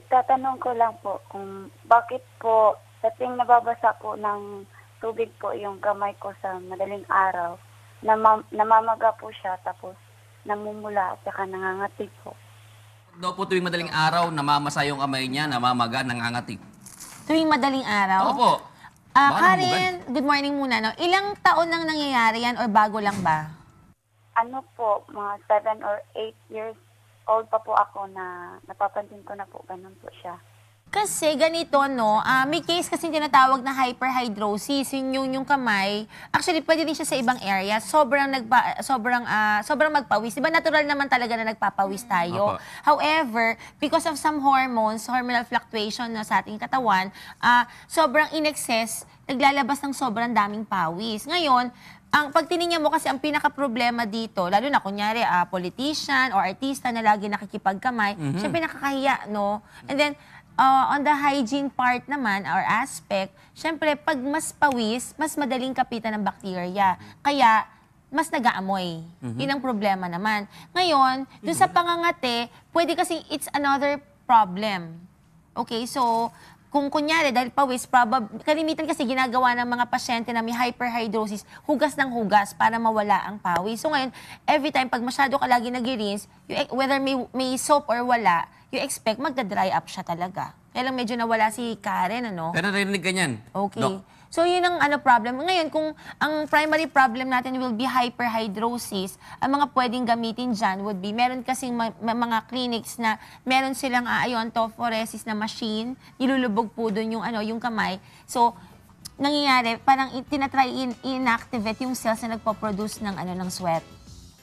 itatanong ko lang po kung bakit po sa tuwing nababasa po ng tubig po yung kamay ko sa madaling araw, namamaga po siya tapos namumula at saka nangangati po. Daw po tuwing madaling araw, namamasa yung kamay niya, namamaga, nangangati. Tuwing madaling araw? Opo. Baka Karen, good morning muna. No? Ilang taon nang nangyayari yan or bago lang ba? Ano po, mga 7 or 8 years old pa po ako na napapansin ko na po, ganun po siya. Kasi ganito, no, may case kasi tinatawag na hyperhidrosis, yung kamay. Actually, pwede din siya sa ibang area. Sobrang magpawis. Diba natural naman talaga na nagpapawis tayo. Opo. However, because of some hormones, hormonal fluctuation na sa ating katawan, sobrang in excess, naglalabas ng sobrang daming pawis. Ngayon, pag tinignan mo kasi ang pinaka-problema dito, lalo na kunyari, politician or artista na lagi nakikipagkamay, syempre nakakahiya, no? And then, on the hygiene part naman, or aspect, syempre, pag mas pawis, mas madaling kapitan ng bakterya. Kaya, mas nag-aamoy. Yun ang problema naman. Ngayon, dun sa pangangate, pwede kasi it's another problem. Okay, so, kung kunyari, dahil pawis, kalimitan kasi ginagawa ng mga pasyente na may hyperhidrosis, hugas ng hugas para mawala ang pawis. So ngayon, every time, pag masyado ka lagi nag-rinse, whether may soap or wala, you expect magda-dry up siya talaga. Kaya lang medyo nawala si Karen, ano? Pero narinig ka niyan, Okay. Doc. So, yun ang problem. Ngayon, kung ang primary problem natin will be hyperhidrosis, ang mga pwedeng gamitin dyan would be, meron kasing mga clinics na meron silang, tophoresis na machine, nilulubog po doon yung kamay. So, nangyayari, parang tinatry inactivate yung cells na nagpo-produce ng sweat.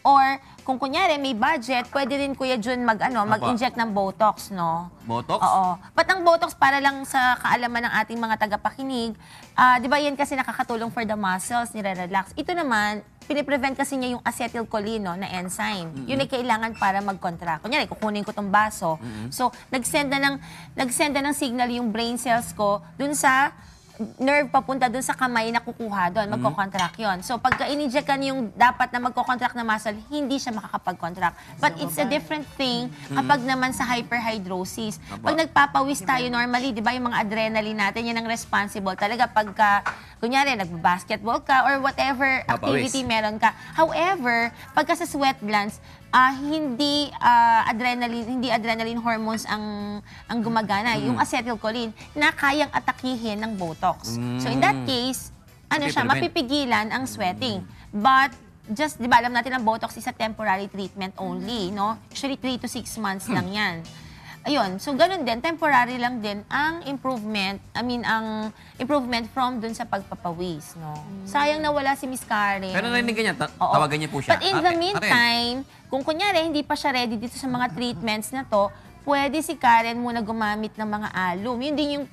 Or, kung kunyari, may budget, pwede rin Kuya Jun mag-inject ng Botox, no? Botox? Oo. But ang Botox, para lang sa kaalaman ng ating mga tagapakinig, di ba yan kasi nakakatulong for the muscles, nire-relax. Ito naman, piniprevent kasi niya yung acetylcholine, no, na enzyme. Yun ay kailangan para mag-contract. Kunyari, kukunin ko tong baso. So, nagsend na ng signal yung brain cells ko dun sa nerve papunta doon sa kamay na kukuha doon, magkocontract yun. So, pagka in-injectan yung dapat na magkocontract na muscle, hindi siya makakapag-contract. But it's a different thing kapag naman sa hyperhidrosis. Pag nagpapawis tayo normally, di ba, yung mga adrenaline natin, yan ang responsible. Talaga pagka, kunyari, nag-basketball ka or whatever activity meron ka. However, pagka sa sweat glands, hindi adrenaline hormones ang gumagana, yung acetylcholine na kayang atakihin ng Botox. So in that case, mapipigilan ang sweating. But just, di ba, alam natin ang Botox is a temporary treatment only, no? Usually 3 to 6 months lang yan. Ayun, so ganun din, temporary lang din ang improvement, ang improvement from dun sa pagpapawis, no? Sayang nawala si Miss Karen. Pero narinig ka niya, tawagan niya po siya. But in the meantime, kung kunyari hindi pa siya ready dito sa mga treatments na to, pwede si Karen muna gumamit ng mga alum. Yun din yung,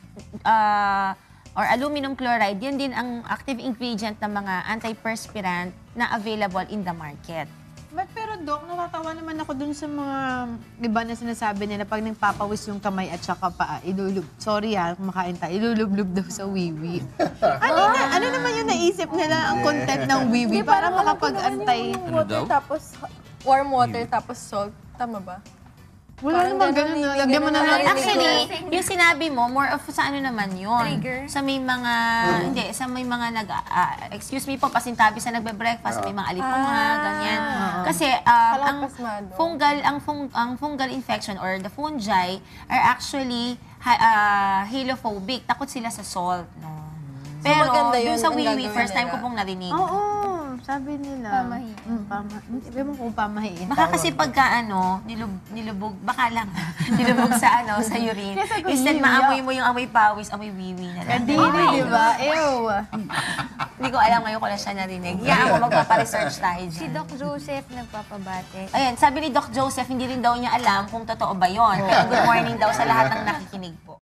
or aluminum chloride, yun din ang active ingredient ng mga antiperspirant na available in the market. Pero Doc, natatawa naman ako dun sa mga iba na sinasabi nila pag nagpapawis yung kamay at saka paa, kumakain tayo, ilulublub daw sa wiwi. Ano naman yung naisip nila ang content ng wiwi para makapag-antay? Tapos warm water, tapos salt. Tama ba? Wala naman ganun na. Lagyan mo na lang. Actually, yung sinabi mo, more of sa ano naman yun? Trigger? Sa may mga, sa may mga excuse me po, pasintabi sa nagbe-breakfast, may mga alipunga, ganyan. Kasi, ang fungal infection or the fungi are actually halophobic. Takot sila sa salt, no? Pero, dun sa wiwi, first time ko pong narinig. Oo, sabi nila. Pamahiin. Sabi mo kung pamahiin. Baka kasi pagka nilubog, baka lang, nilubog sa sa urine. Instead, maamoy mo yung amoy pawis, amoy wiwi na lang. Kadiri, di ba? Ew. Hindi ko alam ngayon ko na siya narinig. Yan ako, magpapa-research tayo dyan. Si Doc Joseph nagpapabate. Ayan, sabi ni Doc Joseph, hindi rin daw niya alam kung totoo ba yon. Pero good morning daw sa lahat ng nakikinig po.